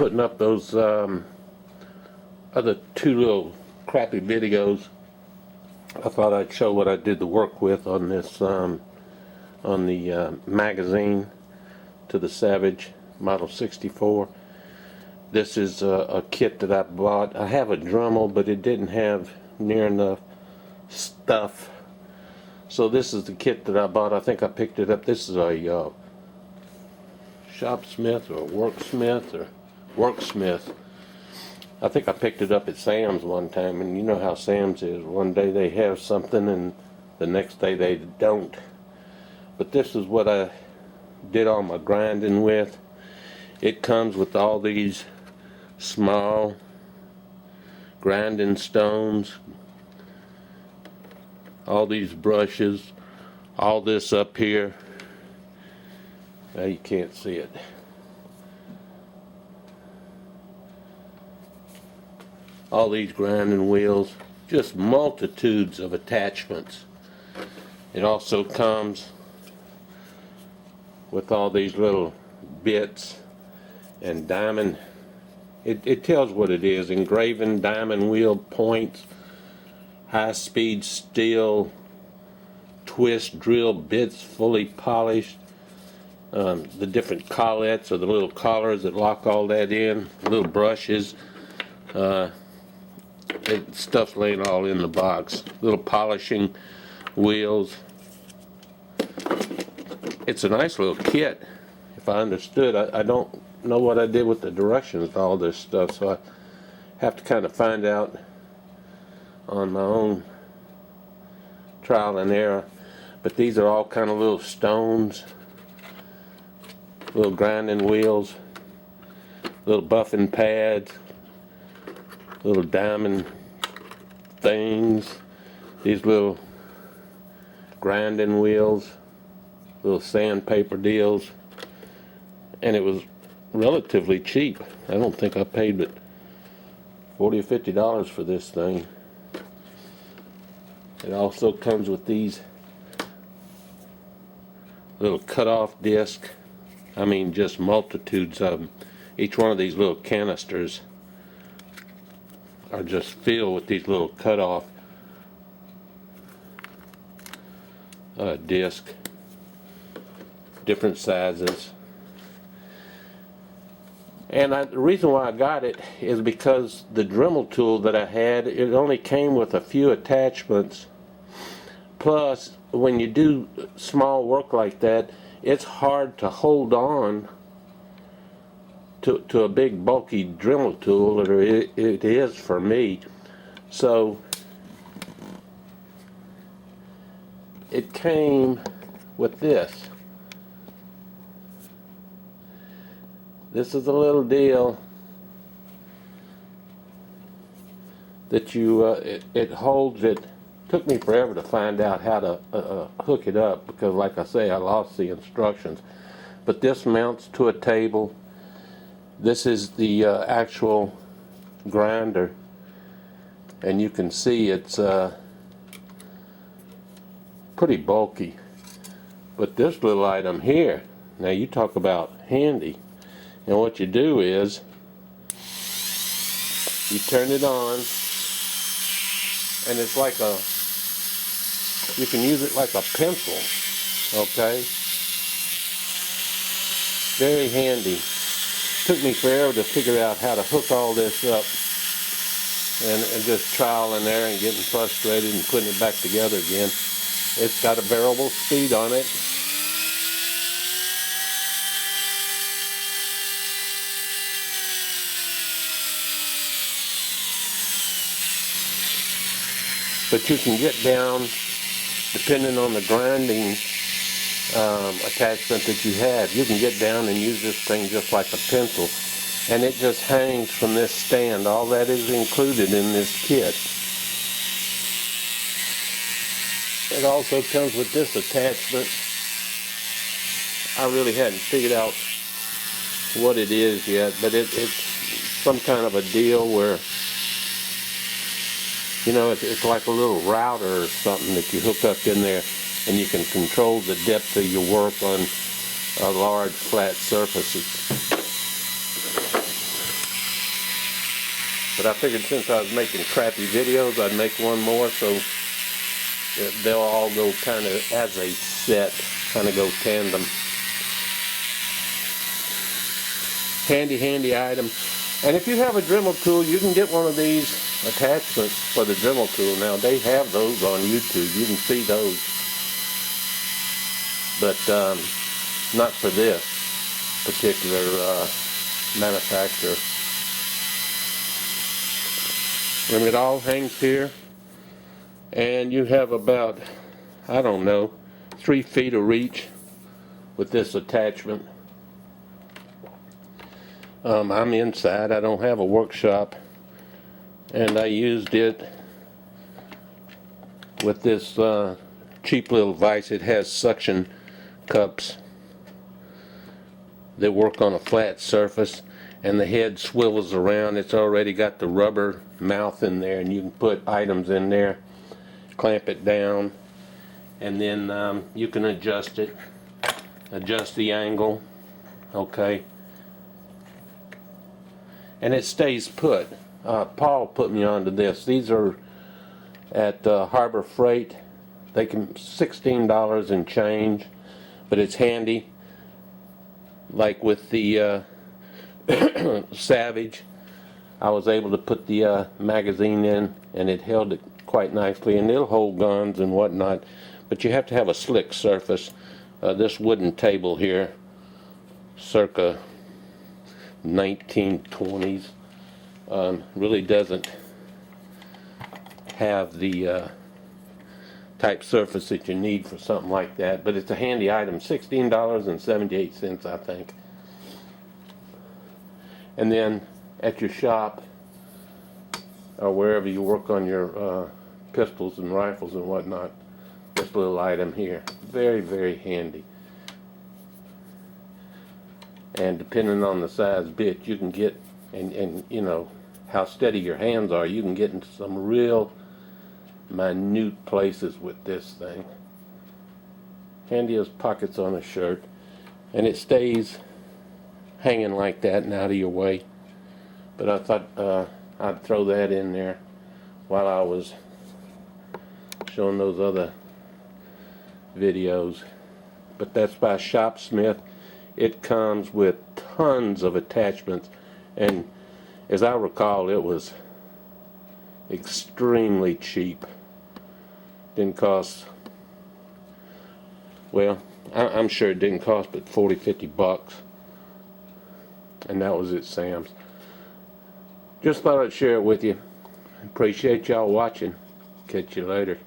putting up those other two little crappy videos, I thought I'd show what I did the work with on this on the magazine to the Savage Model 64. This is a kit that I bought. I have a Dremel, but it didn't have near enough stuff. So this is the kit that I bought. I think I picked it up. This is a Shopsmith or Worksmith. I think I picked it up at Sam's one time, and you know how Sam's is. One day they have something and the next day they don't. But this is what I did all my grinding with. It comes with all these small grinding stones, all these brushes, all this up here. Now you can't see it. All these grinding wheels, just multitudes of attachments. It also comes with all these little bits and diamond. It tells what it is: engraving diamond wheel points, high-speed steel twist drill bits, fully polished. The different collets or the little collars that lock all that in, little brushes. Stuff's laying all in the box. Little polishing wheels. It's a nice little kit. If I understood, I don't know what I did with the directions to all this stuff, so I have to kind of find out on my own trial and error. But these are all kind of little stones, little grinding wheels, little buffing pads, little diamond things, these little grinding wheels, little sandpaper deals, and it was relatively cheap. I don't think I paid but $40 or $50 for this thing. It also comes with these little cut-off discs. I mean, just multitudes of them. Each one of these little canisters are just filled with these little cut-off discs, different sizes. And the reason why I got it is because the Dremel tool that I had, it only came with a few attachments. Plus, when you do small work like that, it's hard to hold on to a big bulky Dremel tool, or it is for me. So it came with this. This is a little deal that you it holds it. Took me forever to find out how to hook it up, because like I say, I lost the instructions. But this mounts to a table. This is the actual grinder, and you can see it's pretty bulky. But this little item here, now you talk about handy. And what you do is you turn it on, and it's like you can use it like a pencil, okay? Very handy. Took me forever to figure out how to hook all this up, and just trial and error and getting frustrated and putting it back together again. It's got a variable speed on it. But you can get down, depending on the grinding attachment that you have, you can get down and use this thing just like a pencil. And it just hangs from this stand. All that is included in this kit. It also comes with this attachment. I really hadn't figured out what it is yet, but it's some kind of a deal where, you know, it's like a little router or something that you hook up in there, and you can control the depth of your work on large flat surfaces. But I figured since I was making crappy videos, I'd make one more so they'll all go kind of as a set, kind of go tandem. Handy item. And if you have a Dremel tool, you can get one of these attachments for the Dremel tool. Now, they have those on YouTube. You can see those. But not for this particular manufacturer. And it all hangs here. And you have about, I don't know, 3 feet of reach with this attachment. I'm inside. I don't have a workshop, and I used it with this cheap little vise. It has suction cups that work on a flat surface, and the head swivels around. It's already got the rubber mouth in there, and you can put items in there, clamp it down, and then you can adjust it, adjust the angle, okay, and it stays put. Paul put me onto this. These are at Harbor Freight. They can $16 and change, but it's handy. Like with the Savage, I was able to put the magazine in, and it held it quite nicely, and it'll hold guns and whatnot, but you have to have a slick surface. This wooden table here, circa 1920s, really doesn't have the type surface that you need for something like that, but it's a handy item. $16.78, I think. And then at your shop or wherever you work on your pistols and rifles and whatnot, this little item here, very handy. And depending on the size bit, you can get, and you know how steady your hands are, you can get into some real minute places with this thing. Handy as pockets on a shirt, and it stays hanging like that and out of your way. But I thought I'd throw that in there while I was showing those other videos. But that's by Shopsmith. It comes with tons of attachments, and as I recall, it was extremely cheap. Didn't cost, well, I'm sure it didn't cost but 40-50 bucks, and that was at Sam's. Just thought I'd share it with you. Appreciate y'all watching. Catch you later.